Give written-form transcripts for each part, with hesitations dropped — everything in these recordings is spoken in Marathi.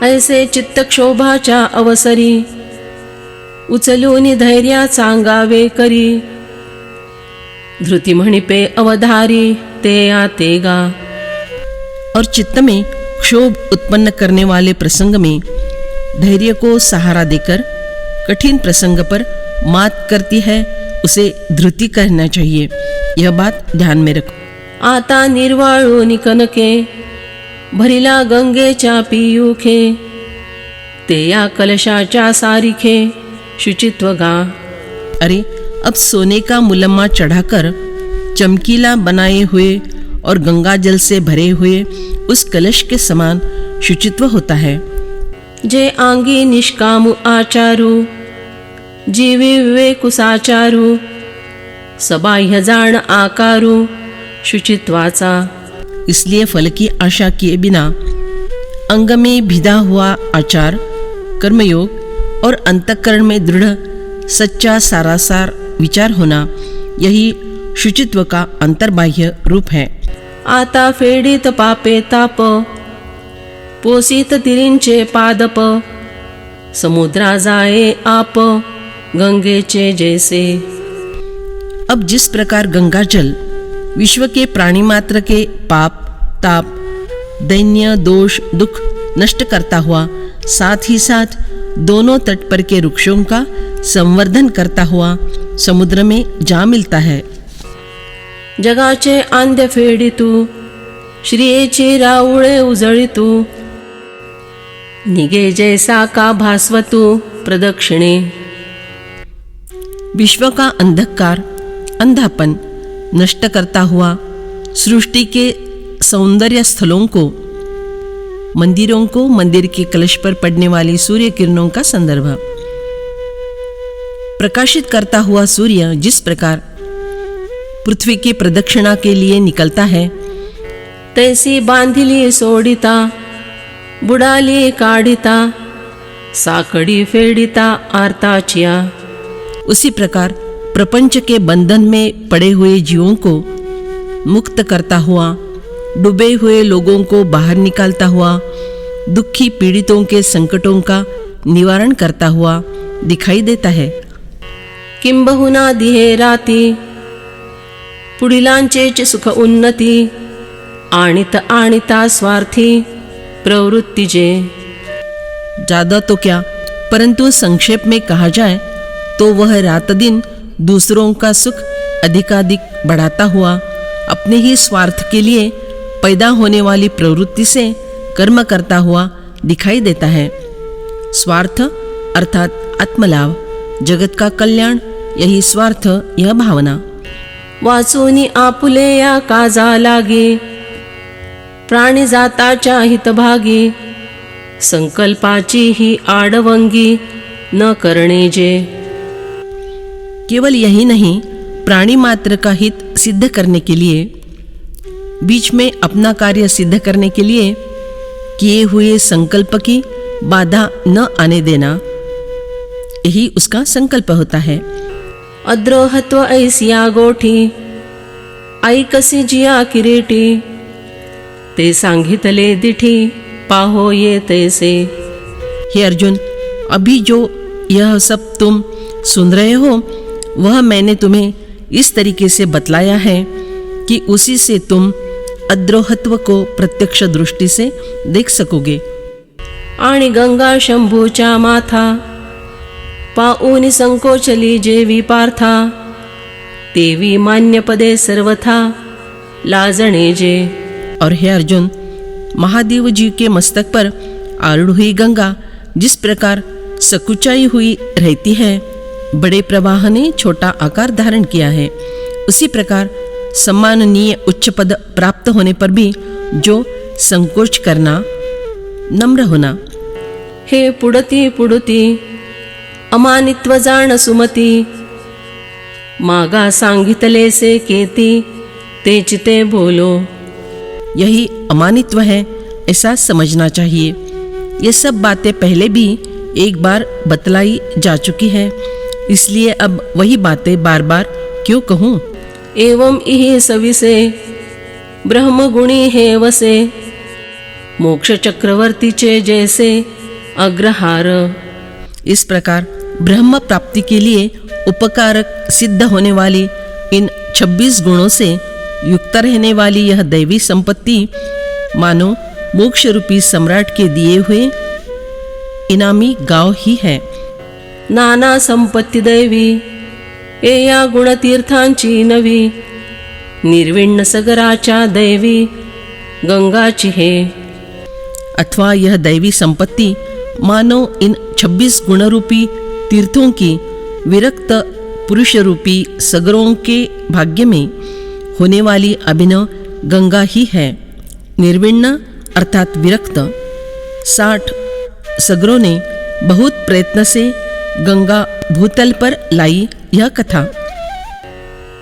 ऐसे चित्तक्षोभाच्या अवसरी उचलून धैर्या सांगावे करी। धृती म्हणिपे अवधारी ते आते गा। और चित्त में क्षोभ उत्पन्न करने वाले प्रसंग में धैर्य को सहारा देकर कठिन प्रसंग पर मात करती है, उसे धृति कहना चाहिए। यह बात ध्यान में रखो। आता निर्वाळूनि कनके भरिला गंगेच्या पियुखे, ते या कलशाच्या सारिखे शुचित्व गा। अरे अब सोने का मुलम्मा चढ़ाकर चमकीला बनाए हुए और गंगा जल से भरे हुए उस कलश के समान शुचित्व होता है। जे आंगी निष्काम आचारू, जीवी विवेकुसाचारू, सबाह्य जाण आकारू शुचित्वाचा। इसलिए फल की आशा किए बिना अंग में भिदा हुआ आचार, कर्मयोग और अंतःकरण में दृढ़ सच्चा सारासार विचार होना, यही शुचित्व का अंतर्बाह्य रूप है। आता फेडीत पापे ताप, पोसीत तिरींचे पादप, समुद्रा जाए आप गंगेचे जैसे। अब जिस प्रकार गंगा जल विश्व के प्राणी मात्र के पाप, ताप, दैन्य, दोष, दुख नष्ट करता हुआ साथ ही साथ दोनों तट पर के वृक्षों का संवर्धन करता हुआ समुद्र में जा मिलता है। जगाचे आंध्य फेडितू, श्रियेची राऊळे उजळितू, निगे जैसा का भास्वतू प्रदक्षिणे। विश्व का अंधकार, अंधापन नष्ट करता हुआ सृष्टि के सौंदर्य स्थलों को, मंदिरों को, मंदिर के कलश पर पड़ने वाली सूर्य किरणों का संदर्भ। प्रकाशित करता हुआ सूर्य जिस प्रकार पृथ्वी की प्रदक्षिणा के लिए निकलता है, तैसी बांधिली सोडिता, बुडाली काढिता, साकडी फेडिता आर्ताचिया। उसी प्रकार प्रपंच के बंधन में पड़े हुए जीवों को मुक्त करता हुआ, डूबे हुए लोगों को बाहर निकालता हुआ, दुखी पीड़ितों के संकटों का निवारण करता हुआ दिखाई देता है। किंबहुना दिहे राती, पुढिलांचेच सुख उन्नती, आणित आणिता स्वार्थी प्रवृत्तीजे। ज़्यादा तो क्या, परंतु संक्षेप में कहा जाए तो वह रात दिन दूसरों का सुख अधिकाधिक बढ़ाता हुआ अपने ही स्वार्थ के लिए पैदा होने वाली प्रवृत्ति से कर्म करता हुआ दिखाई देता है। स्वार्थ अर्थात आत्मलाभ, जगत का कल्याण, यही स्वार्थ, यह भावना। वाचूनी आपुले या काजा लागे, प्राणी जाताच्या हितभागी, संकल्पाची ही आडवंगी न करणे जे। केवल यही नहीं, प्राणी मात्र का हित सिद्ध करने के लिए, बीच में अपना कार्य सिद्ध करने के लिए किए हुए संकल्प की बाधा न आने देना, यही उसका संकल्प होता है। अद्रोहत्व ऐसिया गोठी, ऐकसी जिया किरीटी, ते सांगितले दिठी पाहो ये तैसे। हे अर्जुन, अभी जो यह सब तुम सुन रहे हो, वह मैंने तुम्हें इस तरीके से बतलाया है कि उसी से तुम अद्रोहत्व को प्रत्यक्ष दृष्टि से देख सकोगे। आणि गंगा शंभूच्या माथा, पाऊनी संकोचली जेवी पार्था, तेवी मान्य पदे सर्वथा लाजणे जे। और हे अर्जुन, महादेव जी के मस्तक पर आरूढ़ हुई गंगा जिस प्रकार सकुचाई हुई रहती है, बड़े प्रवाह ने छोटा आकार धारण किया है, उसी प्रकार सम्माननीय उच्च पद प्राप्त होने पर भी जो संकोच करना, नम्र होना। हे पुडती पुडती, अमानित्व जाण सुमती, मागा सांगितले से केती, तेच ते बोलो। यही अमानित्व है, ऐसा समझना चाहिए। ये सब बातें पहले भी एक बार बतलाई जा चुकी है, इसलिए अब वही बातें बार बार क्यों कहूँ। एवं इहि सविसे ब्रह्मगुणी हे वसे, मोक्ष चक्रवर्तीचे जैसे अग्रहार। इस प्रकार ब्रह्म प्राप्ति के लिए उपकारक सिद्ध होने वाली इन 26 गुणों से युक्त रहने वाली यह दैवी संपत्ति मानो मोक्ष रूपी सम्राट के दिए हुए इनामी गांव ही है। नाना संपत्ती दैवी ए या गुणतीर्थांची नवी, निर्विण्ण सगराच्या दैवी गंगाची हे। अथवा यह दैवी संपत्ति मानो इन 26 गुणरूपी तीर्थों की विरक्त पुरुष रूपी सगरों के भाग्य में होने वाली अभिनव गंगा ही है। निर्विण्ण अर्थात विरक्त 60 सगरों ने बहुत प्रयत्न से गंगा भूतल पर लाई यह कथा।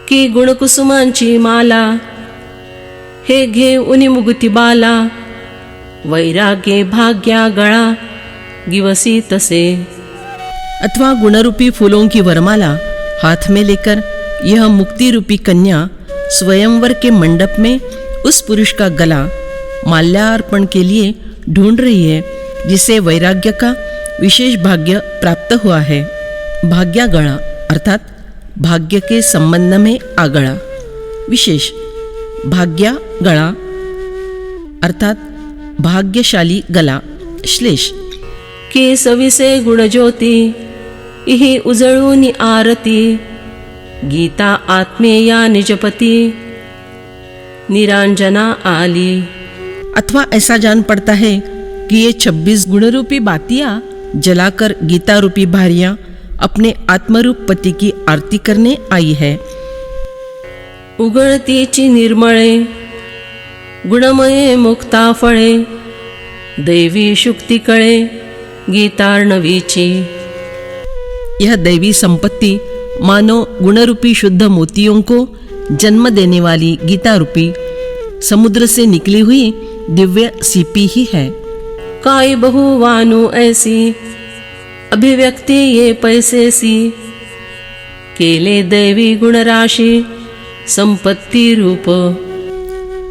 की गुणकुसुमांची माला हे घे उनी मुगती बाला, वैराग्ये भाग्या गळा गिवसी तसे। अथवा गुणरूपी फूलों की वरमाला हाथ में लेकर यह मुक्ति रूपी कन्या स्वयंवर के मंडप में उस पुरुष का गला माल्यार्पण के लिए ढूंढ रही है जिसे वैराग्य का विशेष भाग्य प्राप्त हुआ है। भाग्यागणा अर्थात भाग्य के संबंध में आगड़ा, विशेष भाग्यागणा अर्थात भाग्यशाली गला, श्लेष। के सविसे गुणज्योती इहि उजळूनी आरती, गीता आत्मेया निजपती निरांजना आली। अथवा ऐसा जान पड़ता है कि ये 26 गुणरूपी बातियां जलाकर गीता रूपी भारियां अपने आत्मरूप पति की आरती करने आई है। उगळतीची निर्मळे गुणमये मुक्ता फळे, दैवी शुक्ती कळे गीतार्णवीची। यह दैवी संपत्ति मानो गुणरूपी शुद्ध मोतियों को जन्म देने वाली गीता रूपी समुद्र से निकली हुई दिव्य सीपी ही है। काय बहुवानु ऐसी अभिव्यक्ति ये पैसे सी, केले दैवी गुणराशि संपत्ति रूप।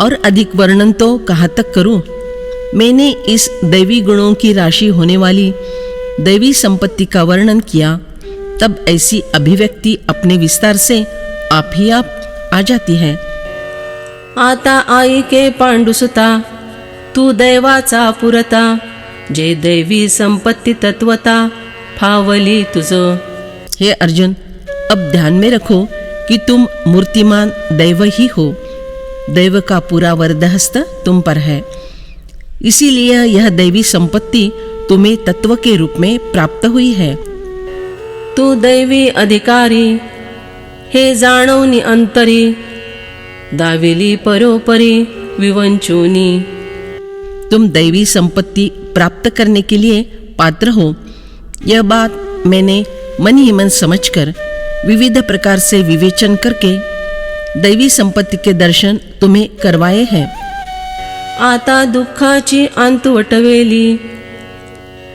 और अधिक वर्णन तो कहाँ तक करूं। मैंने इस दैवी गुणों की राशि होने वाली दैवी संपत्ति का वर्णन किया, तब ऐसी अभिव्यक्ति अपने विस्तार से आप ही आप आ जाती है। आता आई के पांडुसुता तू दैवाचा पुरता, जे दैवी संपत्ति तत्वता फावली तुझ। हे अर्जुन, अब ध्यान में रखो कि तुम मूर्तिमान दैव ही हो। दैव का पूरा वरदहस्त तुम पर है, इसीलिए यह दैवी संपत्ति तुम्हें तत्व के रूप में प्राप्त हुई है। तू दैवी अधिकारी हे जाणवनी अंतरी, दाविली परोपरी विवंचुनी। तुम दैवी संपत्ति प्राप्त करने के लिए पात्र हो, यह बात मैंने मन ही मन समझकर विविध प्रकार से विवेचन करके दैवी संपत्ति के दर्शन तुम्हें करवाए हैं। आता दुःखाची अंत वटवेली,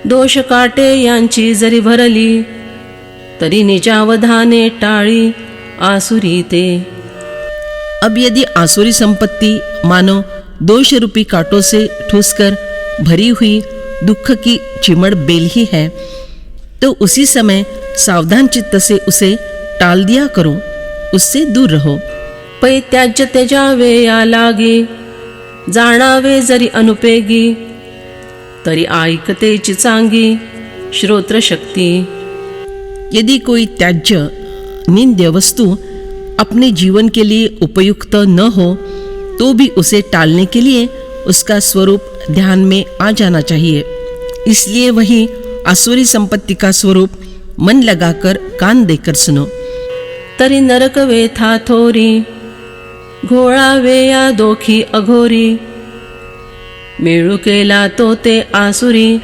दोष काटे यांची जरी भरली, तरी निजावधाने टाळी आसुरी ते। अब यदि आसुरी संपत्ति मानो दोष रूपी कांटों से ठूसकर भरी हुई दुख की चिमड़ बेल ही है, तो उसी समय सावधान चित्त से उसे टाल दिया करो, उससे दूर रहो। पैत्याज्य त्याजावे या लागी, जाणावे जरी अनुपेगी, तरी ऐकतेची चांगी श्रोत्र शक्ती। यदि कोई त्याज्य निंद्य वस्तु अपने जीवन के लिए उपयुक्त न हो, तो भी उसे टालने के लिए उसका स्वरूप ध्यान में आ जाना चाहिए। इसलिए वही आसुरी संपत्ति का स्वरूप मन लगाकर कान देकर सुनो। तरी नरक वेथा थोरी, घोळावे या दोखी अघोरी, मेळू केला तो ते आसुरी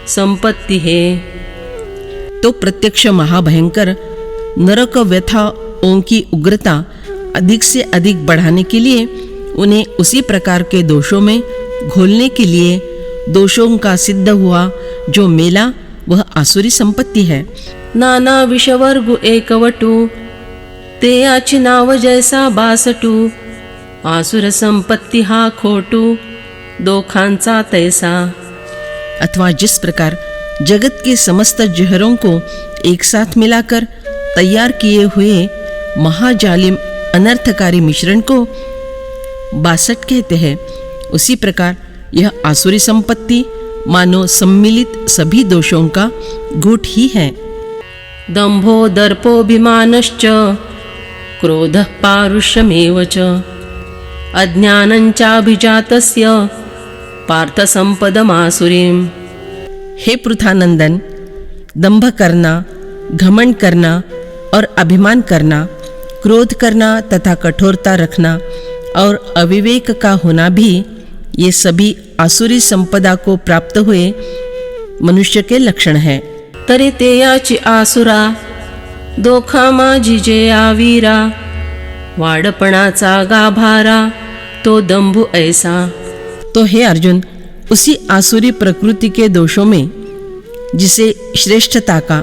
संपत्ति है। तो प्रत्यक्ष महाभयंकर नरक व्यथाओं की उग्रता अधिक से अधिक बढ़ाने के लिए उन्हें उसी प्रकार के दोषों में घोलने के लिए दोषों का सिद्ध हुआ जो मेला वह आसुरी संपत्ति है। नाना विषवर्गु एकवटू, ते याची नाव जैसा बासटू, आसुर संपत्ति हा खोटू दोखांचा तैसा। अथवा जिस प्रकार जगत के समस्त जहरों को एक साथ मिलाकर तैयार किए हुए महाजालिम अनर्थकारी मिश्रण को बासठ कहते हैं, उसी प्रकार यह आसुरी संपत्ति मानो सम्मिलित सभी दोषों का गुट ही है। दंभो दर्पोभिमानश्च क्रोधः पारुष्यमेव च अज्ञानञ्चाभिजातस्य पार्थसंपदमासुरीम्। हे पृथानंदन, दंभ करना, घमंड करना और अभिमान करना, क्रोध करना तथा कठोरता रखना और अविवेक का होना भी, ये सभी आसुरी संपदा को प्राप्त हुए मनुष्य के लक्षण है। तरी ते याची आसुरा दोखामा जिजेया वीरा वाडपणाचा गाभारा तो दंभु ऐसा। तो हे अर्जुन, उसी आसुरी प्रकृति के दोषों में जिसे श्रेष्ठता का,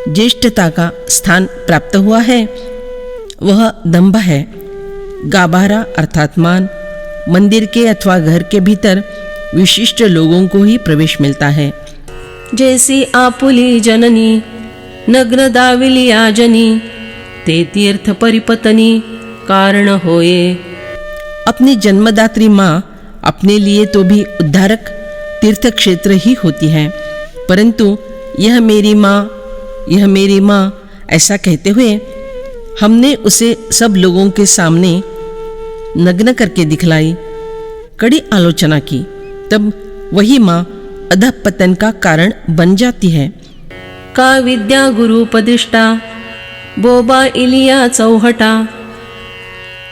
ज्येष्ठता का स्थान प्राप्त हुआ है वह दंभ है। गाभारा अर्थात मान, मंदिर के अथवा घर के भीतर विशिष्ट लोगों को ही प्रवेश मिलता है। जैसी आपुली जननी नग्न दाविलिया जनी ते तीर्थ परिपतनी कारण होये। अपनी जन्मदात्री माँ अपने लिए तो भी उद्धारक तीर्थ क्षेत्र ही होती है, परंतु यह मेरी माँ, यह मेरी माँ ऐसा कहते हुए हमने उसे सब लोगों के सामने नग्न करके दिखलाई, कड़ी आलोचना की, तब वही माँ अधःपतन का कारण बन जाती है। का विद्या गुरुपदिष्टा बोबा इलिया चौहटा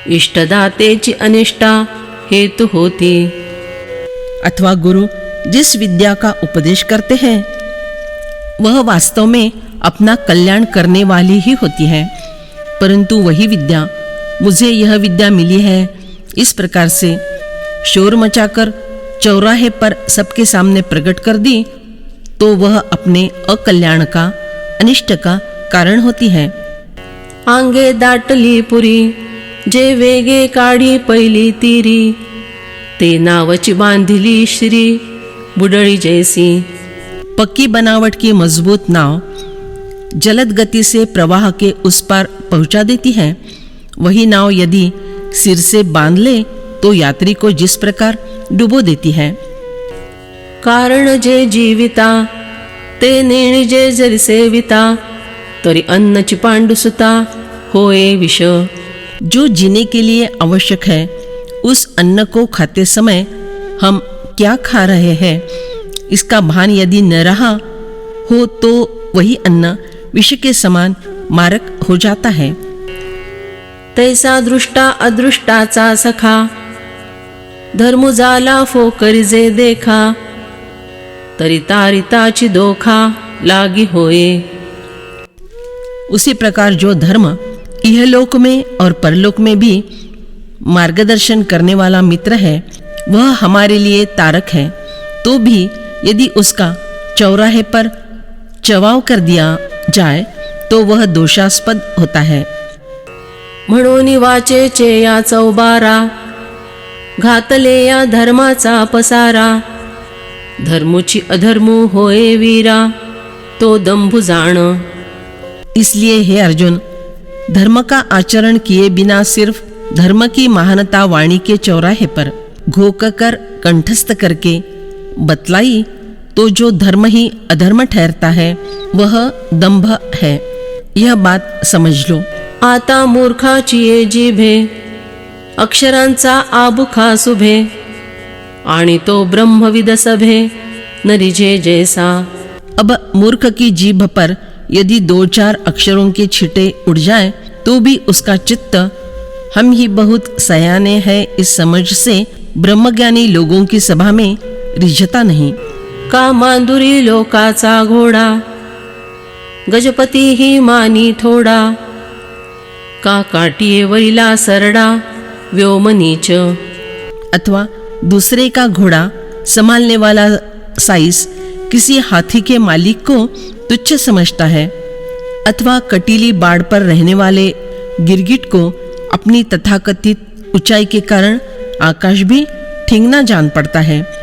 इष्टदातेची अनिष्टा हेतु होती। अथवा गुरु जिस विद्या का उपदेश करते हैं वह वास्तव में अपना कल्याण करने वाली ही होती है, परंतु वही विद्या मुझे यह विद्या मिली है इस प्रकार से शोर मचाकर चौराहे पर सबके सामने प्रकट कर दी तो वह अपने अकल्याण का, अनिष्ट का कारण होती है। आंगे दाटली पुरी जे वेगे काढी पहिली तीरी ते नावची बांधिली श्री बुडळी जैसी। पक्की बनावट की मजबूत नाव जलद गति से प्रवाह के उस पार पहुंचा देती है, वही नाव यदि सिर से बांध ले तो यात्री को जिस प्रकार डुबो देती है। कारण जे जीविता ते नेणी जे जरी सेविता तरी अन्नची पांडुसुता होए विष। जो जीने के लिए आवश्यक है उस अन्न को खाते समय हम क्या खा रहे हैं इसका भान यदि न रहा हो तो वही अन्न विष के समान मारक हो जाता है। तैसा दृष्टा अदृष्टाचा सखा धर्म झाला फोकरी जे देखा तरी तारिताची दोखा लागी होए। उसी प्रकार जो धर्म इहलोक में और परलोक में भी मार्गदर्शन करने वाला मित्र है वह हमारे लिए तारक है, तो भी यदि उसका चौराहे पर चवाव कर दिया जाए तो वह दोषास्पद होता है। म्हणून वाचेचे या चौबारा घातले या धर्माचा पसारा धर्मुची अधर्मू होए वीरा तो दंभु जाण। इसलिए हे अर्जुन, धर्म का आचरण किए बिना सिर्फ धर्म की महानता वाणी के चौराहे पर घोक कर कंठस्थ करके बतलाई तो जो धर्म ही अधर्म ठहरता है वह दंभ है, यह बात समझ लो। आता मूर्खाची ये जिभे अक्षरांचा आबुखा सुभे आणि तो ब्रह्मविद सभे नरिजे जैसा। अब मूर्ख की जीभ पर यदि 2-4 अक्षरों के छिटे उड़ जाए तो भी उसका चित्त हम ही बहुत सयाने हैं इस समझ से ब्रह्मज्ञानी लोगों की सभा में रिझता नहीं। का मांदुरी लोकाचा घोडा गजपती ही मानी थोडा का काटिये वैला सरडा व्योमनीच। अथवा दूसरे का घोड़ा संभालने वाला साइस किसी हाथी के मालिक को तुच्छ समझता है, अथवा कटीली बाड़ पर रहने वाले गिरगिट को अपनी तथाकथित ऊंचाई के कारण आकाश भी ठिंगना जान पड़ता है।